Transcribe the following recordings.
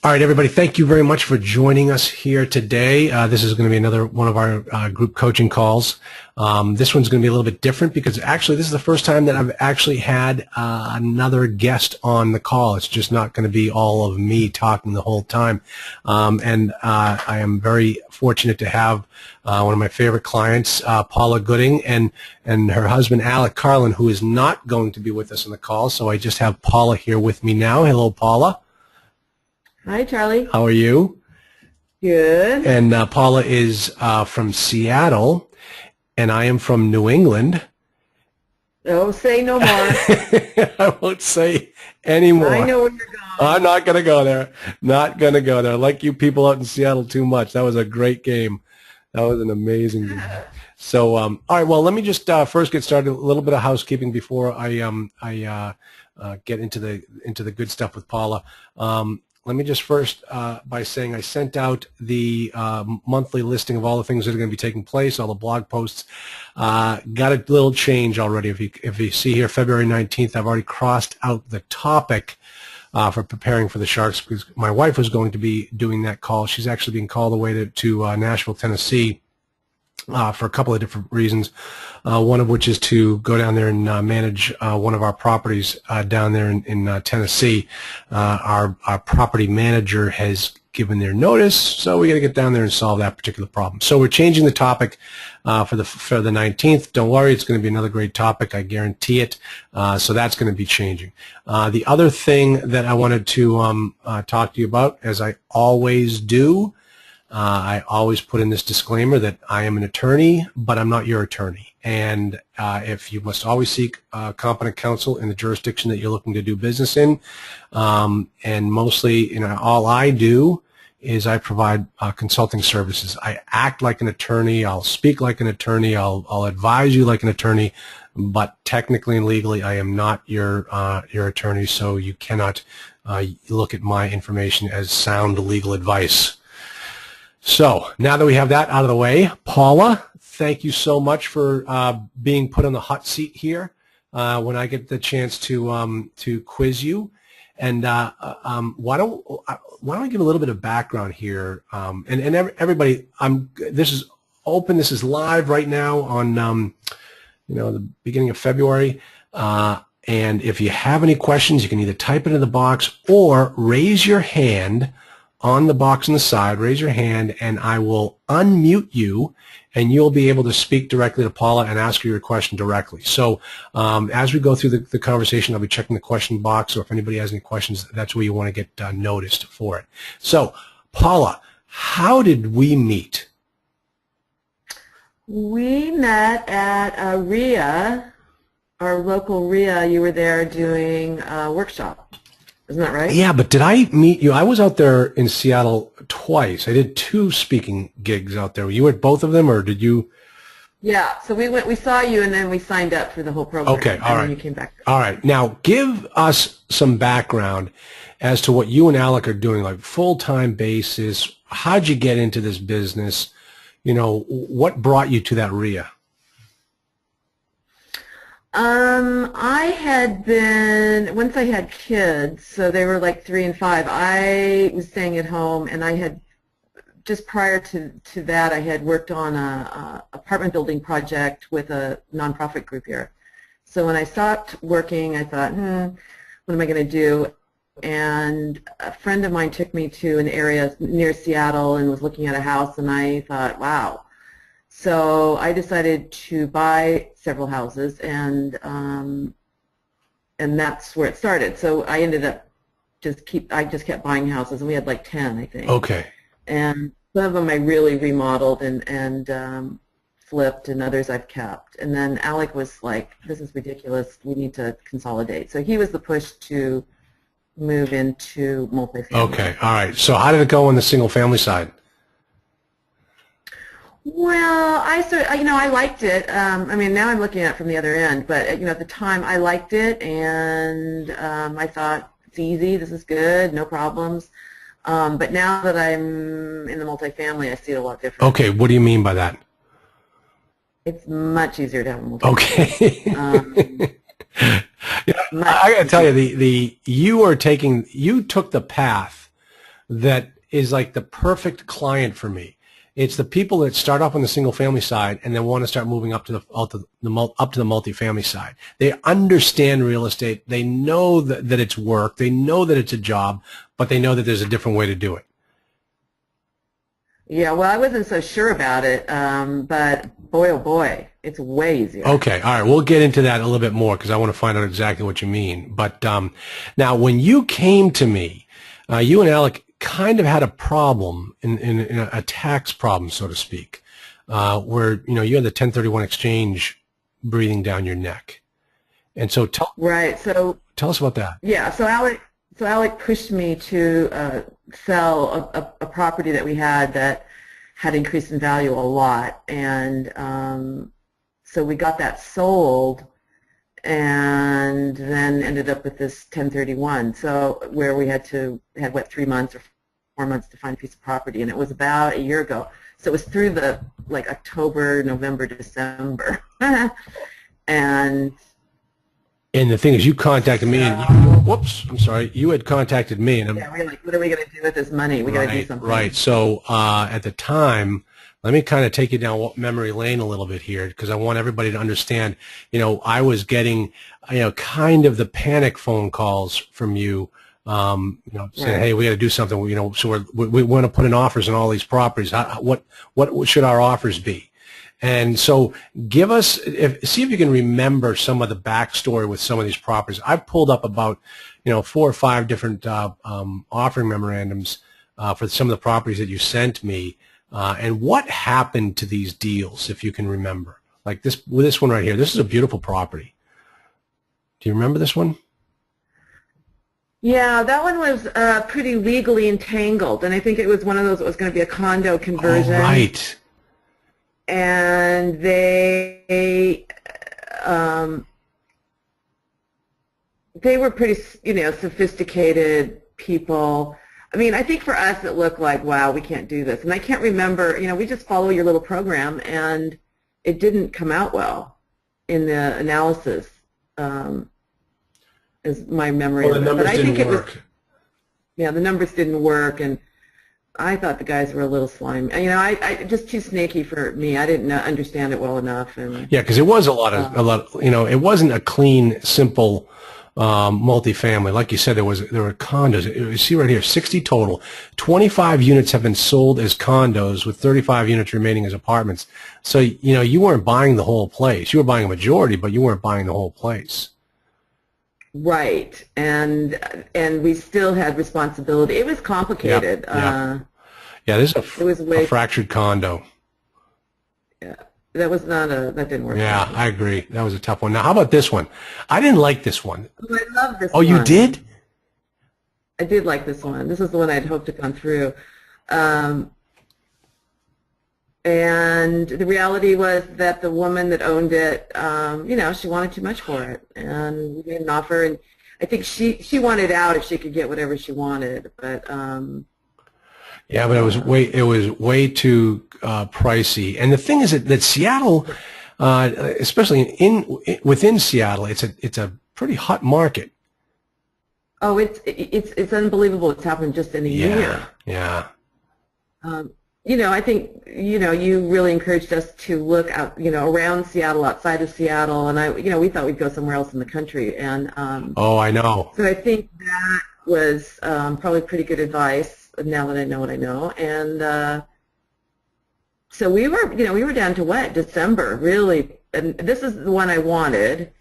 All right, everybody, thank you very much for joining us here today. This is going to be another one of our group coaching calls. This one's going to be a little bit different because actually this is the first time that I've actually had another guest on the call. It's just not going to be all of me talking the whole time. I am very fortunate to have one of my favorite clients, Paula Gooding, and her husband, Alec Carlin, who is not going to be with us on the call. So I just have Paula here with me now. Hello, Paula. Hi, Charlie. How are you? Good. And Paula is from Seattle, and I am from New England. Oh, say no more. I won't say anymore. I know where you're going. I'm not going to go there. Not going to go there. I like you people out in Seattle too much. That was a great game. That was an amazing game. So, all right. Well, let me just first get started. A little bit of housekeeping before I get into the good stuff with Paula. Let me just first by saying I sent out the monthly listing of all the things that are going to be taking place, all the blog posts. Got a little change already. If you see here, February 19th, I've already crossed out the topic for preparing for the Sharks because my wife was going to be doing that call. She's actually being called away to Nashville, Tennessee. For a couple of different reasons, one of which is to go down there and manage one of our properties down there in Tennessee. Our property manager has given their notice, so we got to get down there and solve that particular problem. So we're changing the topic for the 19th. Don't worry, it's going to be another great topic. I guarantee it. So that's going to be changing. The other thing that I wanted to talk to you about, as I always do. I always put in this disclaimer that I am an attorney, but I'm not your attorney. And if you must always seek competent counsel in the jurisdiction that you're looking to do business in, and mostly, all I do is I provide consulting services. I act like an attorney. I'll speak like an attorney. I'll advise you like an attorney, but technically and legally, I am not your attorney. So you cannot look at my information as sound legal advice. So now that we have that out of the way, Paula, thank you so much for being put on the hot seat here when I get the chance to quiz you. And why don't I give a little bit of background here? And everybody, this is open. This is live right now on the beginning of February. And if you have any questions, you can either type it in the box or raise your hand. On the box on the side, raise your hand, and I will unmute you, and you'll be able to speak directly to Paula and ask her your question directly. So as we go through the conversation, I'll be checking the question box, or if anybody has any questions, that's where you want to get noticed for it. So, Paula, how did we meet? We met at a RIA, our local RIA. You were there doing a workshop. Isn't that right? Yeah, but did I meet you? I was out there in Seattle twice. I did 2 speaking gigs out there. Were you at both of them, or did you? Yeah, so we saw you, and then we signed up for the whole program. Okay, all right. And then you came back. All right. Now, give us some background as to what you and Alec are doing, like full-time basis. How'd you get into this business? What brought you to that RIA? I had been, once I had kids, so they were like 3 and 5, I was staying at home, and I had, just prior to that, I had worked on a apartment building project with a nonprofit group here. So when I stopped working, I thought, what am I going to do? And a friend of mine took me to an area near Seattle and was looking at a house, and I thought, wow. So I decided to buy several houses, and that's where it started. So I ended up I just kept buying houses, and we had like 10, I think. Okay. And some of them I really remodeled and flipped, and others I've kept. And then Alec was like, "This is ridiculous. We need to consolidate." So he was the push to move into multifamily. Okay. All right. So how did it go on the single family side? Well, I liked it. Now I'm looking at it from the other end, but at the time I liked it, and I thought it's easy. This is good, no problems. But now that I'm in the multifamily, I see it a lot different. Okay, what do you mean by that? It's much easier to have a multifamily. Okay. I got to tell you, you took the path that is like the perfect client for me. It's the people that start off on the single family side and then want to start moving up to the multifamily side. They understand real estate. They know that it's work. They know that it's a job, but they know that there's a different way to do it. Yeah, well, I wasn't so sure about it, but boy, oh boy, it's way easier. Okay, all right, we'll get into that a little bit more because I want to find out exactly what you mean. But now, when you came to me, you and Alec kind of had a problem in a tax problem, so to speak, where you had the 1031 exchange breathing down your neck, and so tell us about that. Yeah, so Alec pushed me to sell a property that we had increased in value a lot, and so we got that sold, and then ended up with this 1031. So where we had 3 months or 4 months to find a piece of property, and it was about a year ago. So it was through the October, November, December, and the thing is, you contacted me, and you had contacted me, and we're like, what are we going to do with this money? We got to do something. Right. So at the time, let me kind of take you down memory lane a little bit here, because I want everybody to understand. I was getting, kind of the panic phone calls from you, saying, "Hey, we got to do something." So we want to put in offers on all these properties. What should our offers be? And so give us, see if you can remember some of the backstory with some of these properties. I've pulled up about, 4 or 5 different offering memorandums for some of the properties that you sent me. And what happened to these deals, if you can remember? Like this one right here. This is a beautiful property. Do you remember this one? Yeah, that one was pretty legally entangled, and I think it was one of those that was going to be a condo conversion. Oh, right. And they were pretty, sophisticated people. I mean, I think for us it looked like, wow, we can't do this. And I can't remember, we just follow your little program, and it didn't come out well in the analysis, is my memory. Well, the numbers didn't work. The numbers didn't work, and I thought the guys were a little slimy. I just too snaky for me. I didn't understand it well enough. And yeah, because it was a lot. It wasn't a clean, simple multifamily. Like you said, there were condos. You see right here, 60 total. 25 units have been sold as condos, with 35 units remaining as apartments. So you weren't buying the whole place. You were buying a majority, but you weren't buying the whole place. Right, and we still had responsibility. It was complicated. Yeah, this is a fractured condo. Yeah, that didn't work. Yeah, I agree. That was a tough one. Now, how about this one? I didn't like this one. Oh, I love this one. Oh, you did? I did like this one. This is the one I'd hoped to come through. And the reality was that the woman that owned it, she wanted too much for it, and we made an offer, and I think she wanted out if she could get whatever she wanted, but yeah, but it was way too pricey. And the thing is that Seattle, especially within Seattle, it's a pretty hot market. Oh, it's unbelievable. It's happened just in a year. Yeah. I think, you really encouraged us to look out, around Seattle, outside of Seattle, and we thought we'd go somewhere else in the country. And oh, I know. So I think that was probably pretty good advice now that I know what I know. And so we were down to December, really, and this is the one I wanted,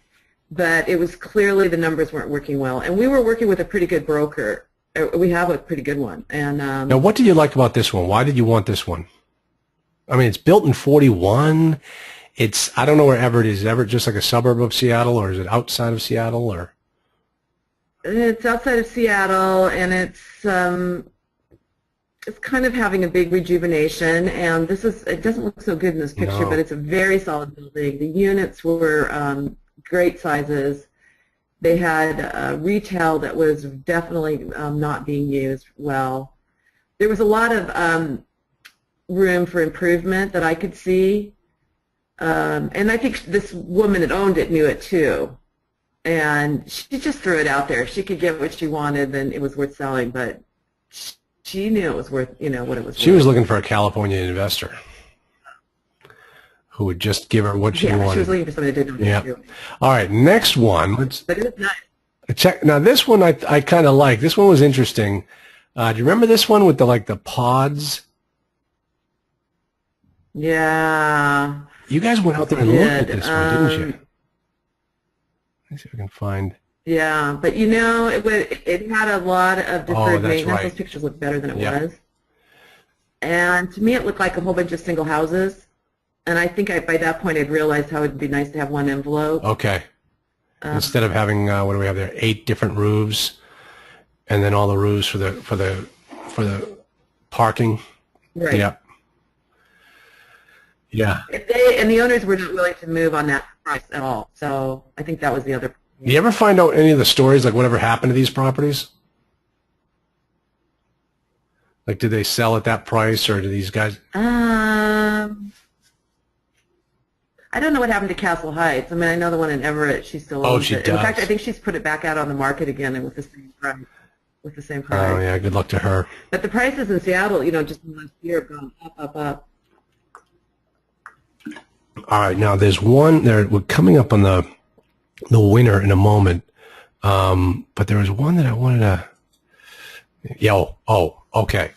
but it was clearly the numbers weren't working well, and we were working with a pretty good broker. We have a pretty good one. And now, what did you like about this one? Why did you want this one? I mean, it's built in 41. I don't know where Everett is. Is Everett just like a suburb of Seattle, or is it outside of Seattle, or? It's outside of Seattle, and it's kind of having a big rejuvenation. And it doesn't look so good in this picture, but it's a very solid building. The units were great sizes. They had retail that was definitely not being used well. There was a lot of room for improvement that I could see, and I think this woman that owned it knew it too, and she just threw it out there. If she could get what she wanted, then it was worth selling, but she knew it was worth, what it was She worth. was looking for a California investor who would just give her what she wanted. Yeah, she was looking for somebody that didn't know what to do. All right, next one. But it was nice. Check. Now, this one I kind of like. This one was interesting. Do you remember this one with the pods? Yeah. You guys went out there and looked at this one, didn't you? Let me see if I can find. Yeah, but it had a lot of deferred maintenance. Right. Those pictures look better than it was. And to me, it looked like a whole bunch of single houses. And I think by that point, I'd realized how it'd be nice to have one envelope. Okay. Instead of having what do we have there? 8 different roofs, and then all the roofs for the parking. Right. Yeah. Yeah. And the owners were not willing to move on that price at all. So I think that was the other. You ever find out any of the stories, like whatever happened to these properties? Like, did they sell at that price, or do these guys? I don't know what happened to Castle Heights. I mean, I know the one in Everett. She still owns she it. does. In fact, I think she's put it back out on the market again, and with the same price. Oh yeah, good luck to her. But the prices in Seattle, just in the last year, have gone up, up, up. All right, now there's one there. We're coming up on the winner in a moment, but there was one that I wanted to. Okay.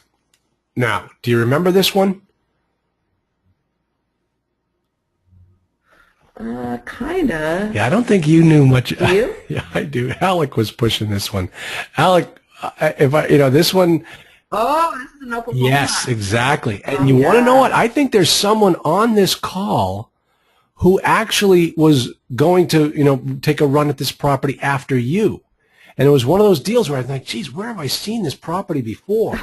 Now, do you remember this one? Kinda. Yeah, I don't think you knew much. Do you? Yeah, I do. Alec was pushing this one. Alec, this one. Oh, this is an Oklahoma. Yes, exactly. And you want to know what? I think there's someone on this call who actually was going to, take a run at this property after you. And it was one of those deals where I was like, geez, where have I seen this property before?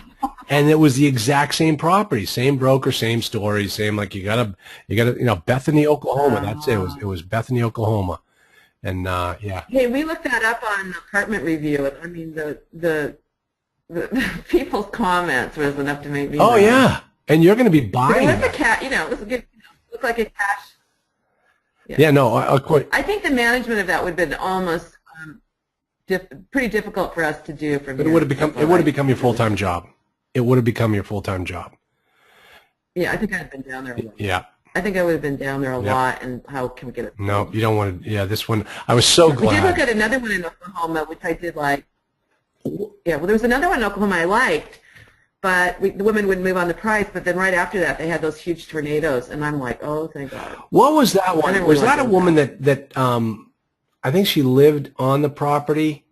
And it was the exact same property, same broker, same story, same, like, you gotta, Bethany, Oklahoma. That's it. It was Bethany, Oklahoma. And, yeah. Hey, we looked that up on Apartment Review. I mean, the people's comments was enough to make me. Oh, yeah. And you're going to be buying it. Was a cat, it was a good, looked like a cash. Yeah, no, of course. I think the management of that would have been almost pretty difficult for us to do. But it would have become your full-time job. It would have become your full-time job. Yeah, I think I'd been down there a lot. Yeah. I think I would have been down there a lot, and how can we get it? No, you don't want to. Yeah, this one, I was so glad. We did look at another one in Oklahoma, which I did like. Yeah, well, there was another one in Oklahoma I liked, but the women wouldn't move on the price. But then right after that, they had those huge tornadoes, and I'm like, oh, thank God. What was that one? Was that a woman that I think she lived on the property,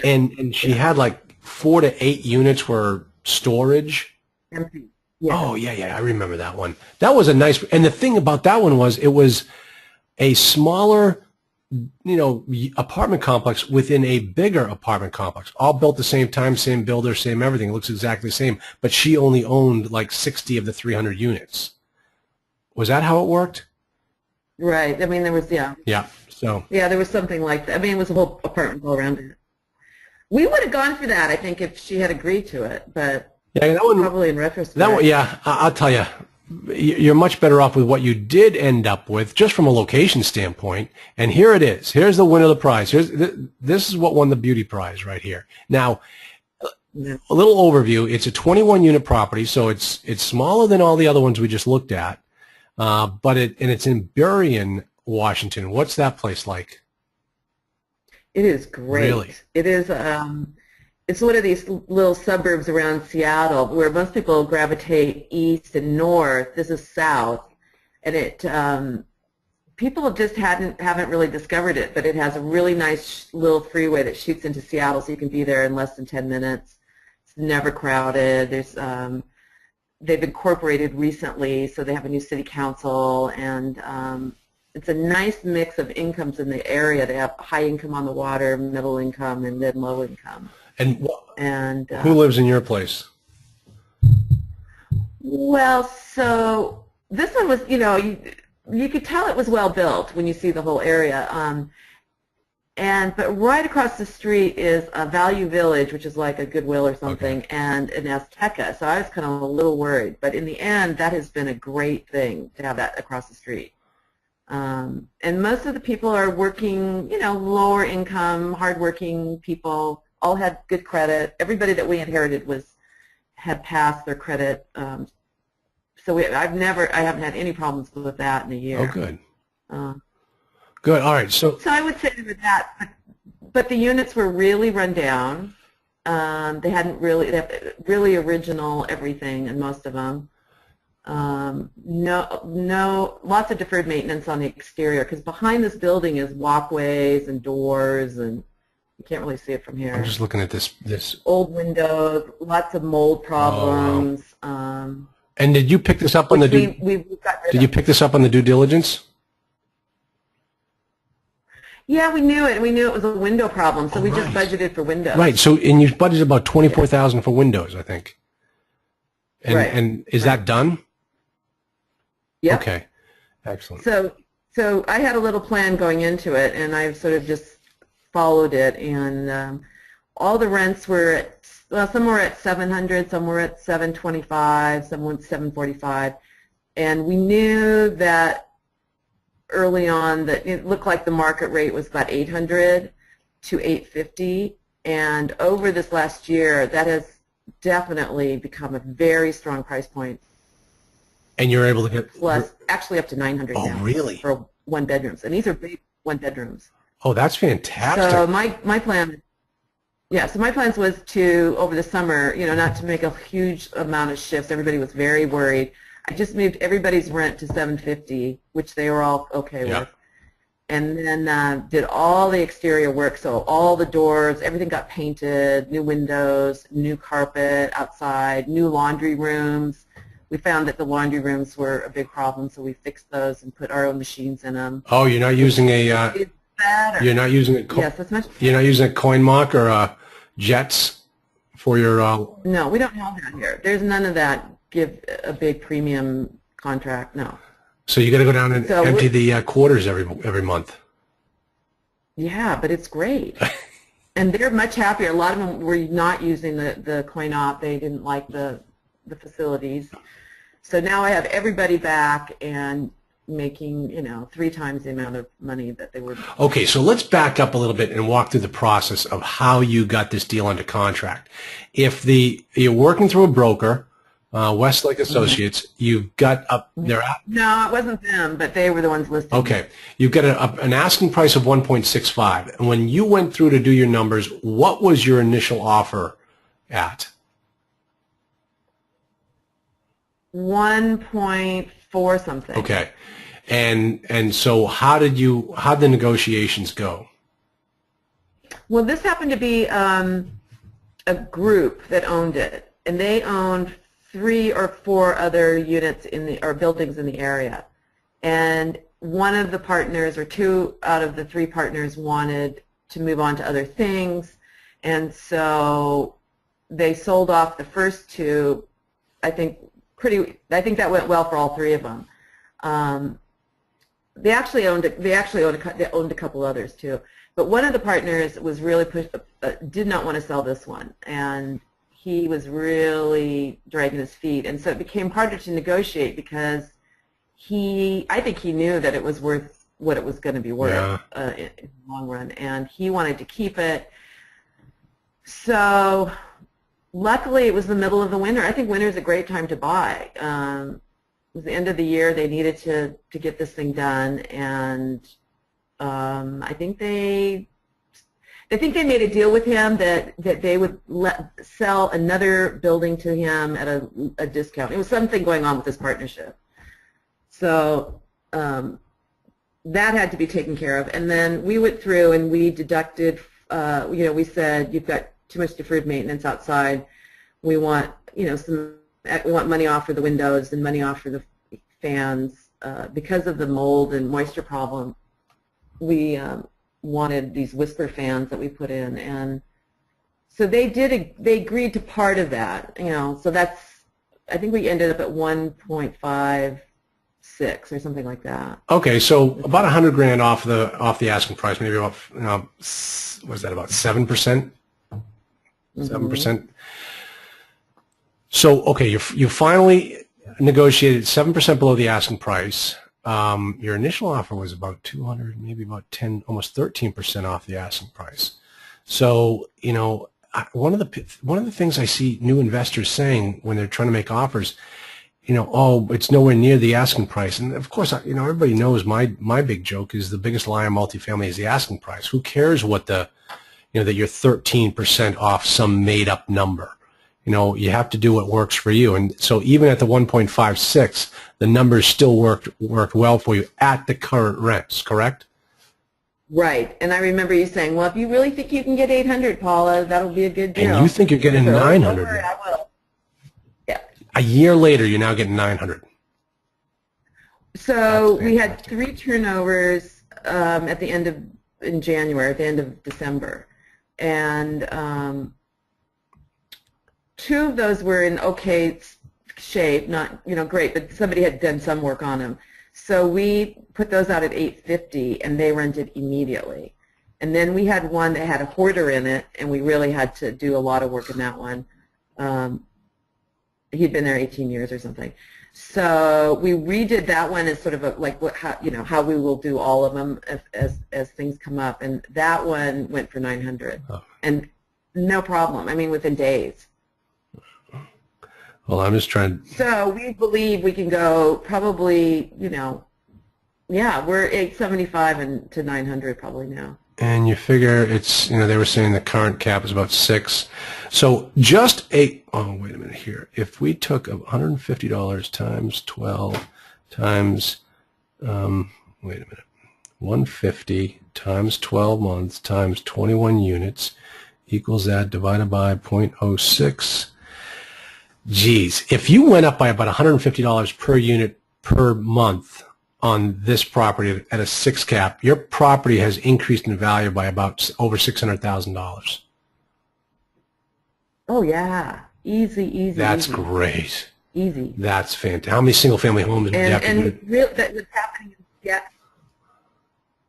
and she had like 4 to 8 units were storage? Empty. Yeah. Oh, yeah, I remember that one. That was a nice, and the thing about that one was it was a smaller, apartment complex within a bigger apartment complex, all built the same time, same builder, same everything. It looks exactly the same, but she only owned like 60 of the 300 units. Was that how it worked? Right. I mean, there was, Yeah, so. Yeah, there was something like that. I mean, it was a whole apartment all around it. We would have gone for that, I think, if she had agreed to it, but yeah, that one, probably in retrospect. That one, yeah, I'll tell you, you're much better off with what you did end up with, just from a location standpoint. And here it is. Here's the winner of the prize. This is what won the beauty prize right here. Now, a little overview. It's a 21-unit property, so it's smaller than all the other ones we just looked at. But it's in Burien, Washington. What's that place like? It is great. Really? It is. It's one of these little suburbs around Seattle where most people gravitate east and north. This is south, and people just haven't really discovered it. But it has a really nice little freeway that shoots into Seattle, so you can be there in less than 10 minutes. It's never crowded. They've incorporated recently, so they have a new city council, and it's a nice mix of incomes in the area. They have high income on the water, middle income, and then low income. And who lives in your place? Well, so this one was, you could tell it was well built when you see the whole area. But right across the street is a Value Village, which is like a Goodwill or something, and an Azteca. So I was kind of a little worried. But in the end, that has been a great thing to have that across the street. And most of the people are working, lower income, hardworking people, all had good credit. Everybody that we inherited was had passed their credit. So I haven't had any problems with that in a year. Oh, good. Uh, Good. All right. So I would say with that, but the units were really run down. They have really original everything in most of them. Lots of deferred maintenance on the exterior, because behind this building is walkways and doors, and you can't really see it from here. I'm just looking at this. Old windows, lots of mold problems. Oh, wow. And did you pick this up on the due? Did you pick this up on the due diligence? Yeah, we knew it. We knew it was a window problem, so we just budgeted for windows. Right. So, and you budgeted about $24,000 for windows, I think. And, right. And is that done? Yeah. Okay. Excellent. So I had a little plan going into it, and I've sort of just followed it. And all the rents were at, well, some were at $700, some were at $725, some were at $745, and we knew that early on that it looked like the market rate was about $800 to $850, and over this last year that has definitely become a very strong price point. And you're able to get plus actually up to $900 now. Oh, really? For one bedrooms, and these are big one bedrooms. Oh, that's fantastic. So my plan, yeah. So my plans was to over the summer, not to make a huge amount of shifts. Everybody was very worried. I just moved everybody's rent to $750, which they were all okay with, and then did all the exterior work. So all the doors, everything got painted, new windows, new carpet outside, new laundry rooms. We found that the laundry rooms were a big problem, so we fixed those and put our own machines in them. Oh, you're not using a. You're not using a. Yes, that's much. You're not using a CoinMock or Jets for your. No, we don't have that here. There's none of that. Give a big premium contract. No. So you got to go down and empty the quarters every month. Yeah, but it's great, and they're much happier. A lot of them were not using the CoinOp. They didn't like the facilities. So now I have everybody back and making, 3 times the amount of money that they were. Okay, so let's back up a little bit and walk through the process of how you got this deal under contract. If you're working through a broker, Westlake Associates, you've got up there. No, it wasn't them, but they were the ones listed. Okay, you've got an asking price of 1.65, and when you went through to do your numbers, what was your initial offer at? 1.4 something. Okay, and so how'd the negotiations go? Well, this happened to be a group that owned it, and they owned 3 or 4 other units or buildings in the area, and one of the partners or 2 out of the 3 partners wanted to move on to other things, and so they sold off the first 2. I think that went well for all 3 of them. They actually owned a couple others too, but one of the partners was really did not want to sell this one, and he was really dragging his feet, and so it became harder to negotiate because I think he knew that it was worth what it was going to be worth in the long run, and he wanted to keep it. So luckily, it was the middle of the winter. I think winter is a great time to buy. It was the end of the year. They needed to get this thing done, and I think they made a deal with him that they would sell another building to him at a discount. It was something going on with this partnership. So that had to be taken care of. And then we went through and we deducted, we said, you've got too much deferred maintenance outside. We want, we want money off for the windows and money off for the fans. Because of the mold and moisture problem, we wanted these whisper fans that we put in, and so they agreed to part of that, so I think we ended up at 1.56 or something like that. Okay, so about $100,000 off the asking price, maybe about was that about 7%? 7%. So okay, you finally negotiated 7% below the asking price. Your initial offer was about 200, maybe about 10, almost 13% off the asking price. So one of the things I see new investors saying when they're trying to make offers, oh, it's nowhere near the asking price. And of course, everybody knows my big joke is the biggest lie in multifamily is the asking price. Who cares what that you're 13% off some made up number? You have to do what works for you. And so even at the 1.56, the numbers still worked well for you at the current rents, correct? Right. And I remember you saying, well, if you really think you can get 800, Paula, that'll be a good deal. And you think you're getting 900. I will. Yeah. A year later, you're now getting 900. So we had 3 turnovers at the end in January, at the end of December. And 2 of those were in okay shape, not great, but somebody had done some work on them. So we put those out at $850, and they rented immediately. And then we had one that had a hoarder in it, and we really had to do a lot of work in that one. He'd been there 18 years or something. So we redid that one as sort of how we will do all of them as things come up. And that one went for 900, and no problem. I mean, within days. Well, I'm just trying. So we believe we can go probably, yeah, we're 875 and to 900 probably now. And you figure it's, they were saying the current cap is about 6. So just oh, wait a minute here. If we took $150 times 12 times, wait a minute, 150 times 12 months times 21 units equals that divided by 0.06. Geez, if you went up by about $150 per unit per month on this property at a 6 cap, your property has increased in value by about over $600,000. Oh yeah, easy. That's easy. Great. Easy. That's fantastic. How many single-family homes?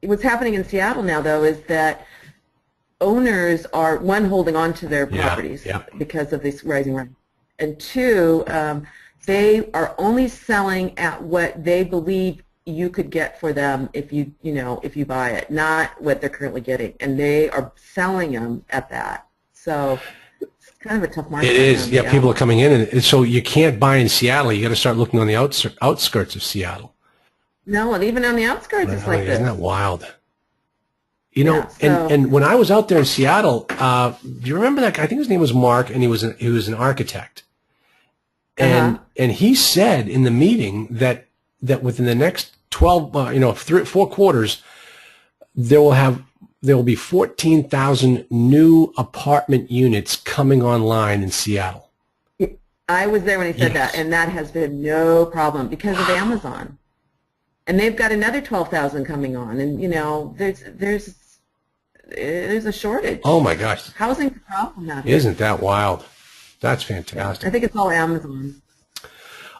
What's happening in Seattle now, though, is that owners are holding on to their properties because of this rising rent. And 2, they are only selling at what they believe you could get for them if you buy it, not what they're currently getting. And they are selling them at that. So it's kind of a tough market. It is. Yeah, people are coming in, and so you can't buy in Seattle. You got to start looking on the outskirts of Seattle. No, and even on the outskirts, it's like this. Isn't that wild? And when I was out there in Seattle, do you remember that guy? I think his name was Mark, and he was an architect. And he said in the meeting that within the next 4 quarters, there will be 14,000 new apartment units coming online in Seattle. I was there when he said that, and that has been no problem because of Amazon. And they've got another 12,000 coming on, and there's a shortage. Oh my gosh, housing's a problem out here. Isn't that wild? That's fantastic. I think it's all Amazon.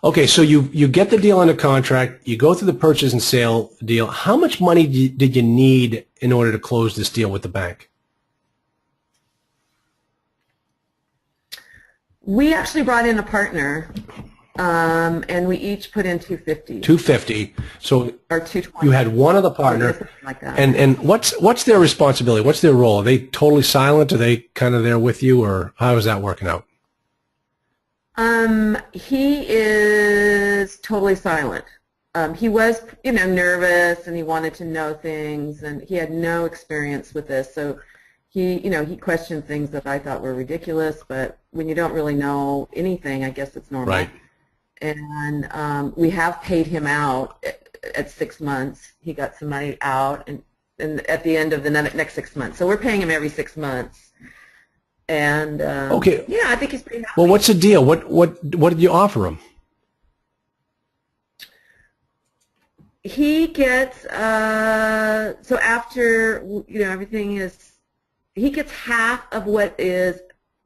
Okay, so you get the deal under contract, you go through the purchase and sale deal. How much money did you need in order to close this deal with the bank? We actually brought in a partner, and we each put in $250. $250. So or $220. You had one other partner, like that. And what's their responsibility? What's their role? Are they totally silent? Are they kind of there with you, or how is that working out? He is totally silent. He was, nervous, and he wanted to know things, and he had no experience with this, so he questioned things that I thought were ridiculous, but when you don't really know anything, I guess it's normal. Right. And we have paid him out at 6 months. He got some money out, and at the end of the next 6 months. So we're paying him every 6 months. And okay. Yeah, I think he's pretty happy. Well, what's the deal? What did you offer him? He gets so after everything is, he gets half of what is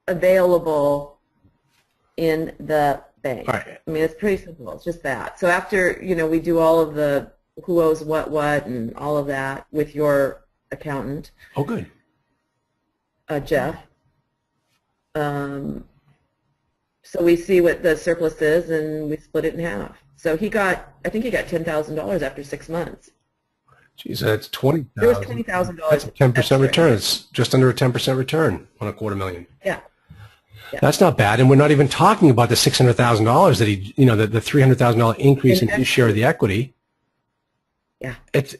available in the bank. All right. I mean, it's pretty simple. It's just that. So after we do all of the who owes what and all of that with your accountant. Oh, good. Jeff. So we see what the surplus is, and we split it in half. So I think he got $10,000 after 6 months. Geez, that's 20,000. There was $20,000. That's a 10% extra. return. It's just under a 10% return on a $250,000. Yeah. Yeah. That's not bad, and we're not even talking about the $600,000 that he, the $300,000 increase in his share of the equity. Yeah. It's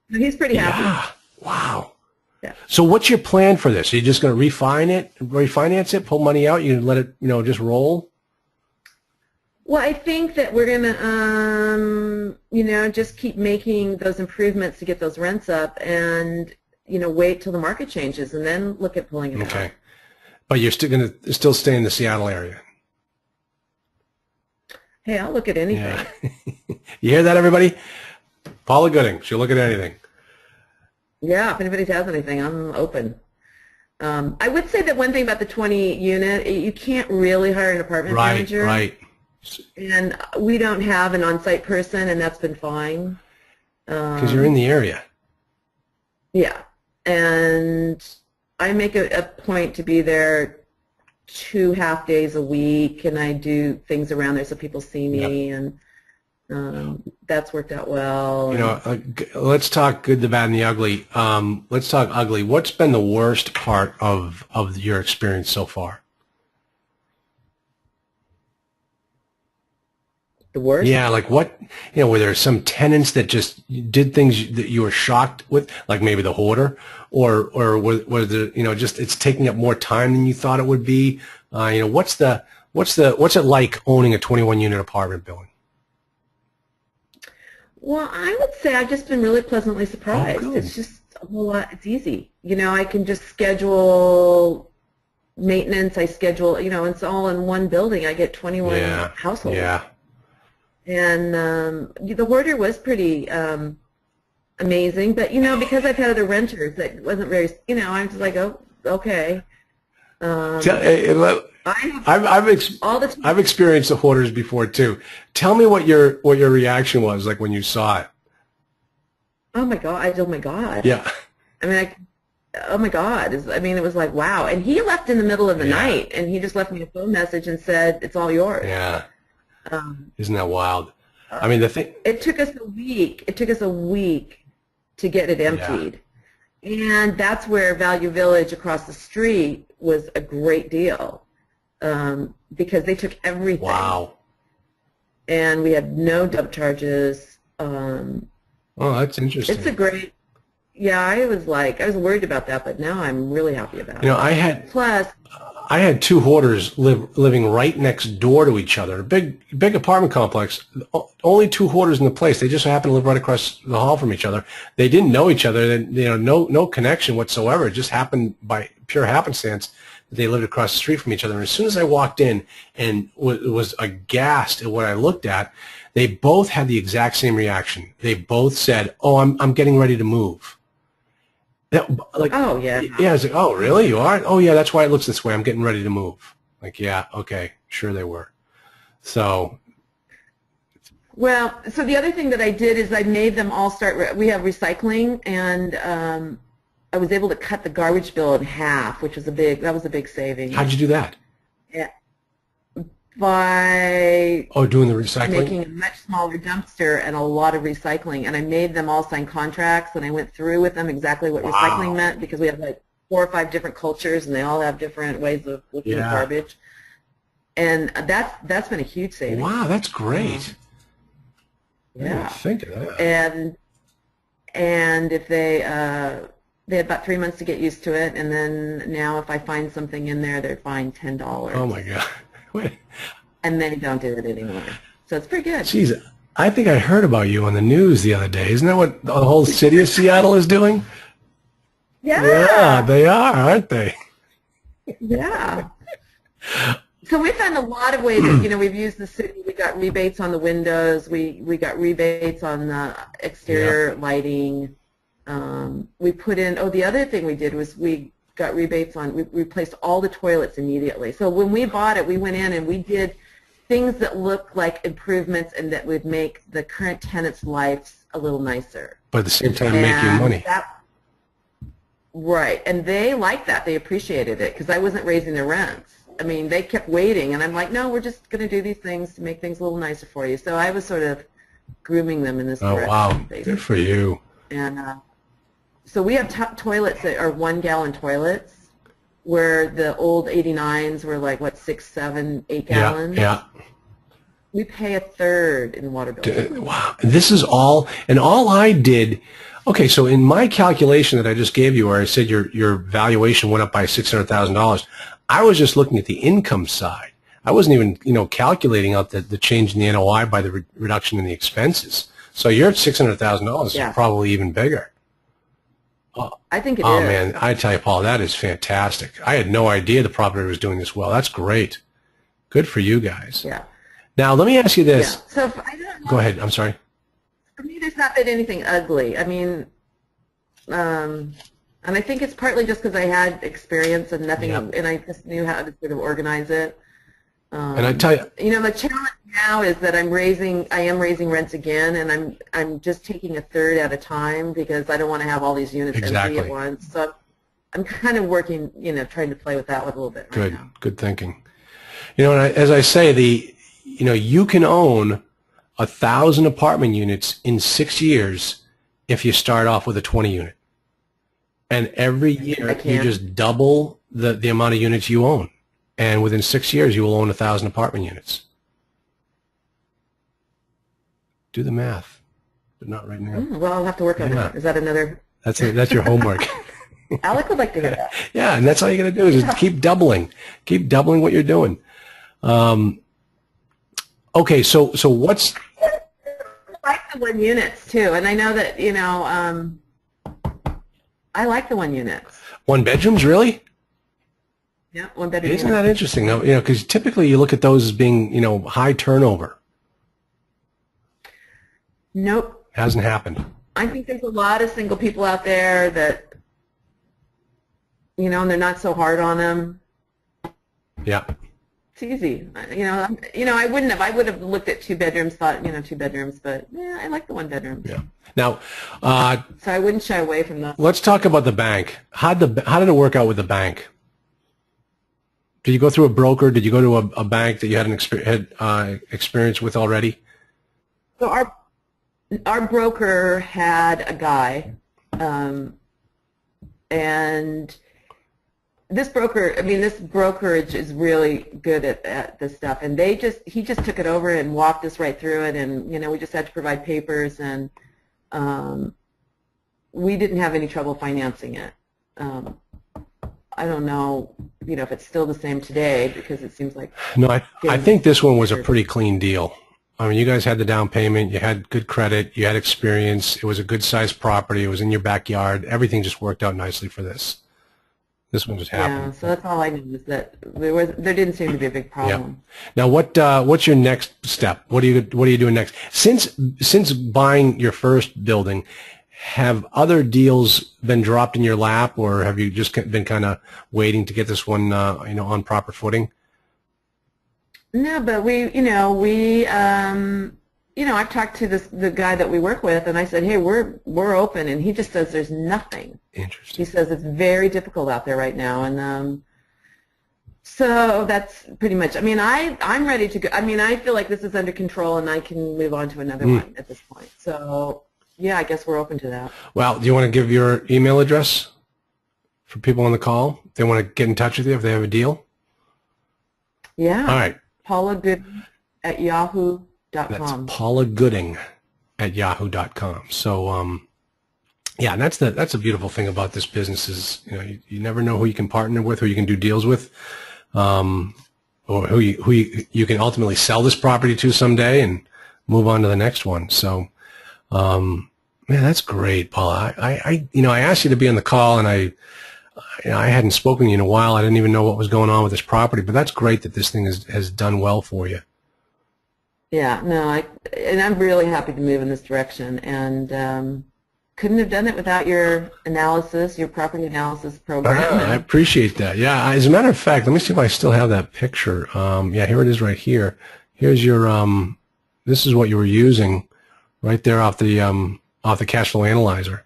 He's pretty happy. yeah. Wow. Yeah. So what's your plan for this? Are you just going to refinance it, pull money out, you let it, just roll? Well, I think that we're going to, just keep making those improvements to get those rents up and, wait till the market changes and then look at pulling it out. Okay. But you're still going to stay in the Seattle area. Hey, I'll look at anything. Yeah. You hear that, everybody? Paula Gooding, she'll look at anything. Yeah, if anybody has anything, I'm open. I would say that one thing about the 20 unit, you can't really hire an apartment manager. Right. And we don't have an on-site person, and that's been fine. Because you're in the area. Yeah, and I make a point to be there 2 half-days a week, and I do things around there so people see me, and that's worked out well. Let's talk good, the bad, and the ugly. Let's talk ugly. What's been the worst part of your experience so far? The worst? Yeah, like what, were there some tenants that just did things that you were shocked with, like maybe the hoarder, or was there, just it's taking up more time than you thought it would be? What's it like owning a 21-unit apartment building? Well, I would say I've just been really pleasantly surprised. Oh, it's just a whole lot. It's easy. I can just schedule maintenance. I schedule, it's all in one building. I get 21 households. Yeah. And the hoarder was pretty amazing, but because I've had other renters, that wasn't very. I'm just like, oh, okay. I've experienced the hoarders before too. Tell me what your reaction was like when you saw it. Oh my god! Oh my god! Yeah. I mean, oh my god! It was like wow. And he left in the middle of the night, and he just left me a phone message and said, "It's all yours." Yeah. Isn't that wild? I mean, the thing. It took us a week. It took us a week to get it emptied, and that's where Value Village across the street was a great deal, because they took everything. Wow. And we had no dump charges. Oh, that's interesting. It's a great. Yeah, I was worried about that, but now I'm really happy about it. I had two hoarders living right next door to each other. A big apartment complex. Only two hoarders in the place. They just happened to live right across the hall from each other. They didn't know each other. No connection whatsoever. It just happened by pure happenstance that they lived across the street from each other. And as soon as I walked in and was aghast at what I looked at, they both had the exact same reaction. They both said, "Oh, I'm getting ready to move." Oh, yeah. Yeah, I was like, oh, really? You are? Oh, yeah, that's why it looks this way. I'm getting ready to move. Like, yeah, okay, sure they were. So. Well, so the other thing that I did is I made them all start, we have recycling, and I was able to cut the garbage bill in half, which was that was a big saving. How'd you do that? Yeah. By doing the recycling? Making a much smaller dumpster and a lot of recycling. And I made them all sign contracts, and I went through with them exactly what recycling meant, because we have like 4 or 5 different cultures, and they all have different ways of looking at garbage. And that's been a huge saving. Wow, that's great. Yeah. I didn't think of that. And if they had about 3 months to get used to it, and then now if I find something in there, they're fined $10. Oh my God. Wait. And they don't do it anymore. So it's pretty good. Jeez, I think I heard about you on the news the other day. Isn't that what the whole city of Seattle is doing? Yeah. Yeah, they are, aren't they? Yeah. So we found a lot of ways that, we've used the city. We got rebates on the windows. We got rebates on the exterior lighting. We put in, the other thing we did was we got rebates on, we replaced all the toilets immediately. So when we bought it, we went in and we did things that look like improvements and that would make the current tenants' lives a little nicer. But at the same time, make you money. Right, and they liked that. They appreciated it because I wasn't raising their rents. I mean, they kept waiting, and I'm like, no, we're just going to do these things to make things a little nicer for you. So I was sort of grooming them in this direction. Oh, wow. Good for you. And so we have toilets that are 1-gallon toilets, where the old 89s were like, what, 6, 7, 8 gallons? Yeah. We pay a third in water bill. Wow. This is all, and all I did, okay, so in my calculation that I just gave you where I said your valuation went up by $600,000, I was just looking at the income side. I wasn't even, calculating out the change in the NOI by the reduction in the expenses. So you're at $600,000 Yeah. is probably even bigger. I think it is. Oh, man, I tell you, Paul, that is fantastic. I had no idea the property was doing this well. That's great. Good for you guys. Yeah. Now, let me ask you this. Yeah. So if, I don't know. Go ahead. I'm sorry. For me, there's not been anything ugly. I mean, and I think it's partly just because I had experience and nothing, and I just knew how to sort of organize it. And I tell you, the challenge now is that I am raising rents again, and I'm just taking a third at a time because I don't want to have all these units empty at once. So I'm kind of working, trying to play with that one a little bit right now. Good thinking. And as I say, you can own 1,000 apartment units in 6 years if you start off with a 20 unit. And every year you just double the amount of units you own. And within 6 years you will own 1,000 apartment units. Do the math, but not right now. Well, I'll have to work on that. Is that another? That's your homework. Alec would like to hear that. Yeah, and that's all you got to do is just keep doubling what you're doing. Okay, so what's? I like the 1 units too, and I know that I like the 1 units. 1 bedrooms, really? Yeah, 1 bedroom. Isn't that interesting though? Because typically you look at those as being high turnover. Nope. Hasn't happened. I think there's a lot of single people out there that and they're not so hard on them. Yeah. It's easy. I wouldn't have. I would have looked at 2 bedrooms, thought 2 bedrooms, but yeah, I like the 1 bedroom. Yeah. Now, so I wouldn't shy away from that. Let's talk about the bank. How did it work out with the bank? Did you go through a broker? Did you go to a bank that you had experience with already? So our broker had a guy, and this brokerage is really good at this stuff, and he just took it over and walked us right through it, and we just had to provide papers, and we didn't have any trouble financing it. I don't know, if it's still the same today because it seems like. No, I think this one was a pretty clean deal. I mean, you guys had the down payment, you had good credit, you had experience, it was a good-sized property, it was in your backyard, everything just worked out nicely for this. This one just happened. Yeah, so that's all I knew is that there didn't seem to be a big problem. Yeah. Now, what's your next step? What are you doing next? Since buying your first building, have other deals been dropped in your lap, or have you just been kind of waiting to get this one, on proper footing? No, but I've talked to the guy that we work with, and I said, hey, we're open, and he just says there's nothing. Interesting. He says it's very difficult out there right now, and so that's pretty much. I mean, I'm ready to go. I mean, I feel like this is under control, and I can move on to another one at this point. So yeah, I guess we're open to that. Well, do you want to give your email address for people on the call? If they want to get in touch with you if they have a deal? Yeah. All right. Paula Gooding at yahoo.com. That's Paula Gooding at yahoo.com. So, yeah, and that's the beautiful thing about this business is, you never know who you can partner with, who you can do deals with, or who you can ultimately sell this property to someday and move on to the next one. So, man, that's great, Paula. I asked you to be on the call, and I hadn't spoken to you in a while. I didn't even know what was going on with this property, but that's great that this thing has done well for you. Yeah, no, and I'm really happy to move in this direction, and couldn't have done it without your analysis, your property analysis program. I appreciate that. Yeah, as a matter of fact, let me see if I still have that picture. Yeah, here it is right here. Here's your, this is what you were using right there off the cash flow analyzer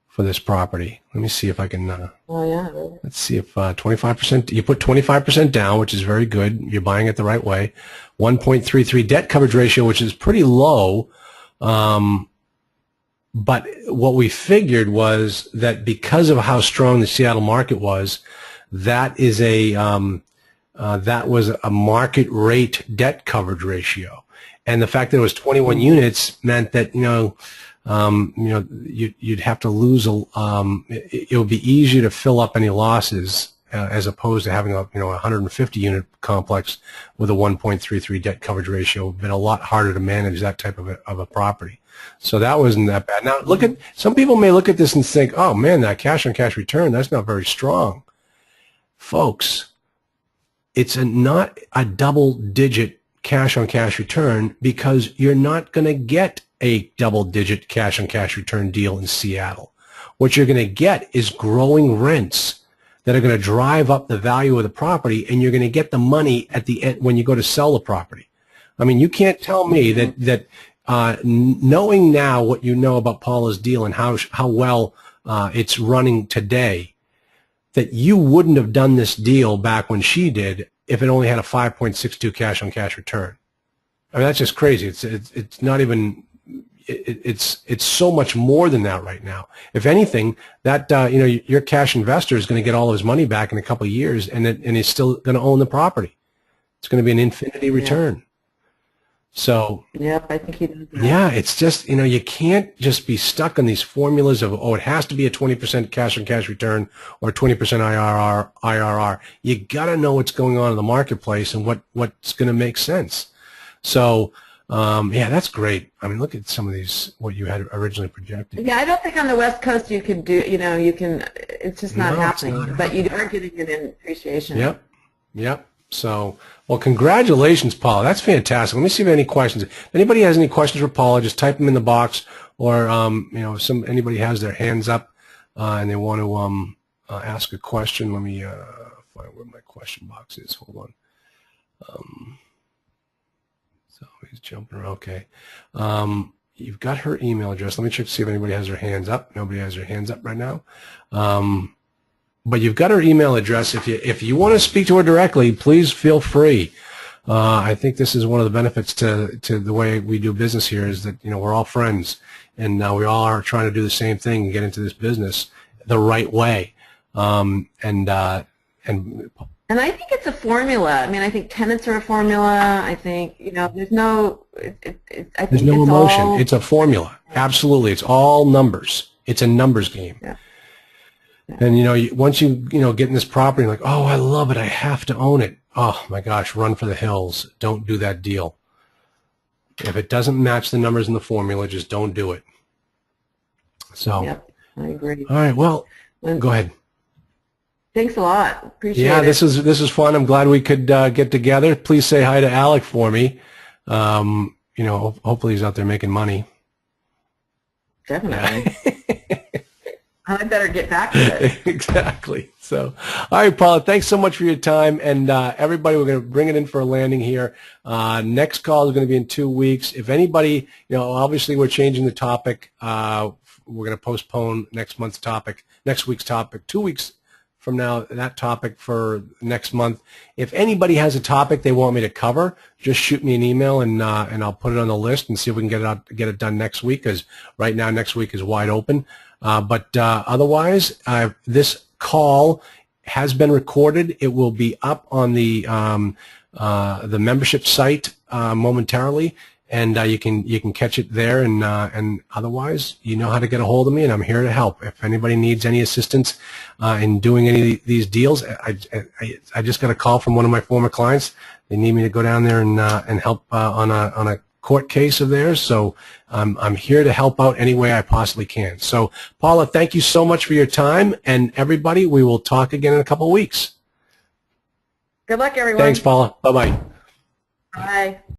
for this property. Let me see if I can, oh, yeah. Let's see if 25%, you put 25% down, which is very good. You're buying it the right way. 1.33 debt coverage ratio, which is pretty low. But what we figured was that because of how strong the Seattle market was, that is that was a market rate debt coverage ratio, and the fact that it was 21 units meant that you'd have to lose it would be easier to fill up any losses as opposed to having a 150 unit complex with a 1.33 debt coverage ratio. Been a lot harder to manage that type of a property. So that wasn't that bad. Now look at, some people may look at this and think, oh man, that cash on cash return, that's not very strong. Folks, it's not a double-digit cash-on-cash return because you're not going to get a double-digit cash-on-cash return deal in Seattle. What you're going to get is growing rents that are going to drive up the value of the property, and you're going to get the money at the end when you go to sell the property. I mean, you can't tell me that knowing now what you know about Paula's deal and how well it's running today, that you wouldn't have done this deal back when she did if it only had a 5.62 cash-on-cash return. I mean, that's just crazy. It's not even, it's so much more than that right now. If anything, that your cash investor is going to get all of his money back in a couple of years, and he's still going to own the property. It's going to be an infinity return. So yep, I think he does that. Yeah, it's just, you can't just be stuck on these formulas of, oh, it has to be a 20% cash-on-cash return or 20% IRR. You got to know what's going on in the marketplace and what's going to make sense. So, yeah, that's great. I mean, look at some of these, what you had originally projected. Yeah, I don't think on the West Coast you can do, it's just not happening. But you are getting it in appreciation. Yep. So, well, congratulations, Paula. That's fantastic. Let me see if I have any questions. If anybody has any questions for Paula, just type them in the box, or if anybody has their hands up and they want to ask a question. Let me find where my question box is. Hold on. So he's jumping around. Okay. You've got her email address. Let me check to see if anybody has their hands up. Nobody has their hands up right now. But you've got her email address. If you want to speak to her directly, please feel free. I think this is one of the benefits to the way we do business here is that we're all friends, and we all are trying to do the same thing and get into this business the right way. And I think it's a formula. I mean, I think tenants are a formula. I think there's no. There's no emotion. It's a formula. Absolutely, it's all numbers. It's a numbers game. Yeah. And once you get in this property, you're like, oh, I love it, I have to own it. Oh my gosh, run for the hills. Don't do that deal. If it doesn't match the numbers in the formula, just don't do it. So. Yep, I agree. All right, well, go ahead. Thanks a lot. Appreciate it. Yeah, this is fun. I'm glad we could get together. Please say hi to Alec for me. Hopefully he's out there making money. Definitely. I better get back to it. Exactly. So, all right, Paula, thanks so much for your time. And everybody, we're going to bring it in for a landing here. Next call is going to be in 2 weeks. If anybody, obviously we're changing the topic. We're going to postpone next week's topic, 2 weeks from now, that topic for next month. If anybody has a topic they want me to cover, just shoot me an email and I'll put it on the list and see if we can get it done next week, because right now next week is wide open. But otherwise, this call has been recorded. It will be up on the membership site momentarily, and you can catch it there. And otherwise, you know how to get a hold of me, and I'm here to help. If anybody needs any assistance in doing any of these deals, I just got a call from one of my former clients. They need me to go down there and help on a court case of theirs, so I'm here to help out any way I possibly can. So, Paula, thank you so much for your time, and everybody, we will talk again in a couple of weeks. Good luck, everyone. Thanks, Paula. Bye-bye. Bye.